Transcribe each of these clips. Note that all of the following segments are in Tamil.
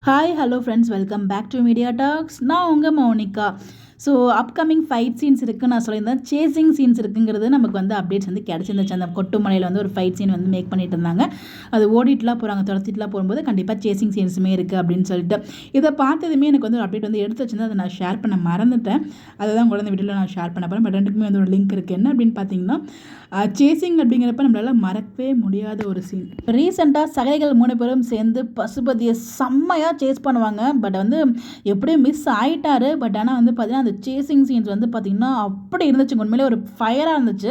Hi hello friends, welcome back to Media Talks. நான் உங்கள் மௌனிகா. ஸோ அப்கமிங் ஃபைட் சீன்ஸ் இருக்குது. நான் சொல்லியிருந்தேன் சேசிங் சீன்ஸ் இருக்குங்கிறது நமக்கு வந்து அப்டேட்ஸ் வந்து கிடச்சிருந்துச்சு. அந்த கொட்டுமலையில் வந்து ஒரு ஃபைட் சீன் வந்து மேக் பண்ணிட்டு இருந்தாங்க. அது ஓடிட்டுலாம் போகிறாங்க, துரத்திட்டுலாம் போகும்போது கண்டிப்பாக சேசிங் சீன்ஸுமே இருக்குது அப்படின்னு சொல்லிட்டு இதை பார்த்ததுமே எனக்கு வந்து ஒரு அப்டேட் வந்து எடுத்து வச்சிருந்தேன். அதை நான் ஷேர் பண்ண மறந்துட்டேன். அதை தான் கூட இந்த வீடியோவில் நான் ஷேர் பண்ண போகிறேன். பட் ரெண்டுக்குமே வந்து ஒரு லிங்க் இருக்குது. என்ன அப்படின்னு பார்த்தீங்கன்னா, சேசிங் அப்படிங்கிறப்ப நம்மளால் மறக்கவே முடியாத ஒரு சீன். ரீசெண்டாக சகைகள் 3 பேரும் சேர்ந்து பசுபதியை செம்மையாக சேஸ் பண்ணுவாங்க. பட் வந்து எப்படியும் மிஸ் ஆகிட்டாரு. பட் ஆனால் வந்து பார்த்தீங்கன்னா அந்த சேசிங் சீன்ஸ் வந்து பார்த்திங்கன்னா அப்படி இருந்துச்சு. உண்மையிலே ஒரு ஃபயராக இருந்துச்சு.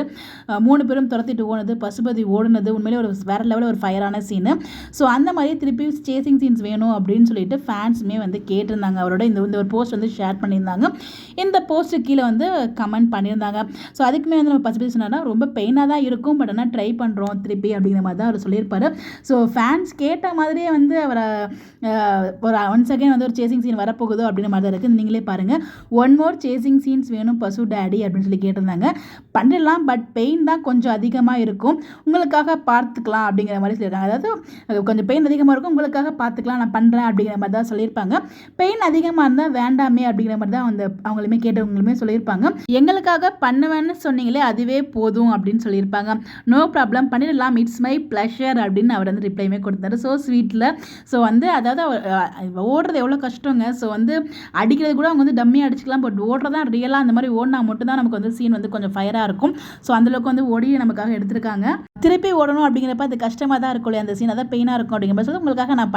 3 பேரும் துரத்திட்டு ஓடுனது, பசுபதி ஓடுனது உண்மையிலே ஒரு வேறு லெவலில் ஒரு ஃபயரான சீனு. ஸோ அந்த மாதிரி திருப்பி சேசிங் சீன்ஸ் வேணும் அப்படின்னு சொல்லிட்டு ஃபேன்ஸுமே வந்து கேட்டிருந்தாங்க. அவரோட இந்த ஒரு போஸ்ட் வந்து ஷேர் பண்ணியிருந்தாங்க. இந்த போஸ்ட்டு கீழே வந்து கமெண்ட் பண்ணியிருந்தாங்க. ஸோ அதுக்குமே வந்து நம்ம பசுபதி சொன்னார்னா ரொம்ப பெயினாக தான் இருக்கும், பட் ஆனால் ட்ரை பண்ணுறோம் திருப்பி அப்படிங்கிற மாதிரி தான் அவர் சொல்லியிருப்பார். ஸோ ஃபேன்ஸ் கேட்ட மாதிரியே வந்து அவரை ஒரு ஒன்ஸ் அகைன் வந்து ஒரு சேசிங் சீன் வரப்போகுதோ அப்படின்ற மாதிரி தான் இருக்குது. நீங்களே பாருங்கள். ஒன் மோர் சேசிங் சீன்ஸ் வேணும் பசு டேடி அப்படின்னு சொல்லி கேட்டிருந்தாங்க. பண்ணிடலாம், பட் பெயின் தான் கொஞ்சம் அதிகமாக இருக்கும், உங்களுக்காக பார்த்துக்கலாம் அப்படிங்கிற மாதிரி சொல்லியிருக்காங்க. அதாவது கொஞ்சம் பெயின் அதிகமாக இருக்கும், உங்களுக்காக பார்த்துக்கலாம், நான் பண்ணுறேன் அப்படிங்கிற மாதிரி தான் சொல்லியிருப்பாங்க. பெயின் அதிகமாக இருந்தால் வேண்டாமே அப்படிங்கிற மாதிரி தான் வந்து அவங்களுமே கேட்டவங்களுமே சொல்லியிருப்பாங்க. எங்களுக்காக பண்ணுவேன்னு சொன்னீங்களே அதுவே போதும் அப்படின்னு சொல்லியிருப்பாங்க. நோ ப்ராப்ளம், பண்ணிடலாம், இட்ஸ் மை ப்ளஷர் அப்படின்னு அவர் வந்து ரிப்ளைமே கொடுத்தாரு. ஸோ ஸ்வீட்டில். ஸோ வந்து அதாவது ஓடுறது எவ்வளோ கஷ்டங்க. ஸோ வந்து அடிக்கிறது கூட அவங்க வந்து டம்மியாக அடிச்சுக்கலாம், பட் ஓடுறதான் ரியலாக அந்த மாதிரி ஓடினா மட்டும்தான் நமக்கு வந்து சீன் வந்து கொஞ்சம் ஃபயராக இருக்கும். ஸோ அந்தளவுக்கு வந்து ஓடி நமக்காக எடுத்திருக்காங்க. திருப்பி ஓடணும் அப்படிங்கிறப்ப அது கஷ்டமாக தான் இருக்கும் இல்லையா, அந்த சீன் அதான் பெயினாக இருக்கும் அப்படிங்கிற சொல்லி உங்களுக்காக நான்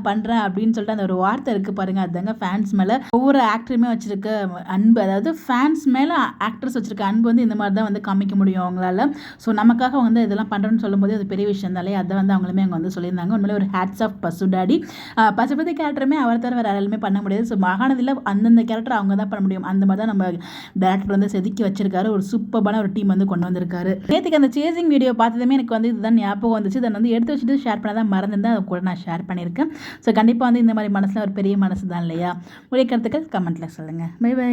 பண்ணுறேன் அப்படின்னு சொல்லிட்டு அந்த ஒரு வார்த்தை இருக்குது பாருங்கள். அதுதாங்க ஃபேன்ஸ் மேலே ஒவ்வொரு ஆக்டருமே வச்சுருக்க அன்பு. அதாவது ஃபேன்ஸ் மேலே ஆக்டர்ஸ் வச்சுருக்க அன்பு வந்து இந்த மாதிரி தான் வந்து காமிக்க முடியும் அவங்களால. ஸோ நமக்காக வந்து இதெல்லாம் பண்ணுறேன்னு சொல்லும்போது அது பெரிய விஷயம் தானே. அதை வந்து அவங்களுமே அங்கே வந்து சொல்லியிருந்தாங்க. உண்மையிலே ஒரு ஹேட்ஸ் ஆஃப் பசு டாடி. பசுபதி கேரக்டருமே அவர் தவிர வேறு யாராலுமே பண்ண முடியாது. ஸோ மகாநதியில் அந்தந்த கேரக்டர் அவங்க தான் பண்ண முடியும். அந்த மாதிரி தான் நம்ம டேரக்டர் வந்து செதுக்கி வச்சிருக்காரு. ஒரு சூப்பரான ஒரு டீம் வந்து கொண்டு வந்திருக்காரு. நேற்றுக்கு அந்த சேசிங் வீடியோ பார்த்ததுமே எனக்கு வந்து இதுதான் ஞாபகம் வந்துச்சு. இதை வந்து எடுத்து வச்சுட்டு ஷேர் பண்ண தான் மறந்துருந்தேன். அதை கூட நான் ஷேர் பண்ணியிருக்கேன். ஸோ கண்டிப்பாக வந்து இந்த மாதிரி மனசில் ஒரு பெரிய மனசு தான் இல்லையா. உடைய கருத்துக்கள் கமெண்ட்டில் சொல்லுங்கள். Bye by.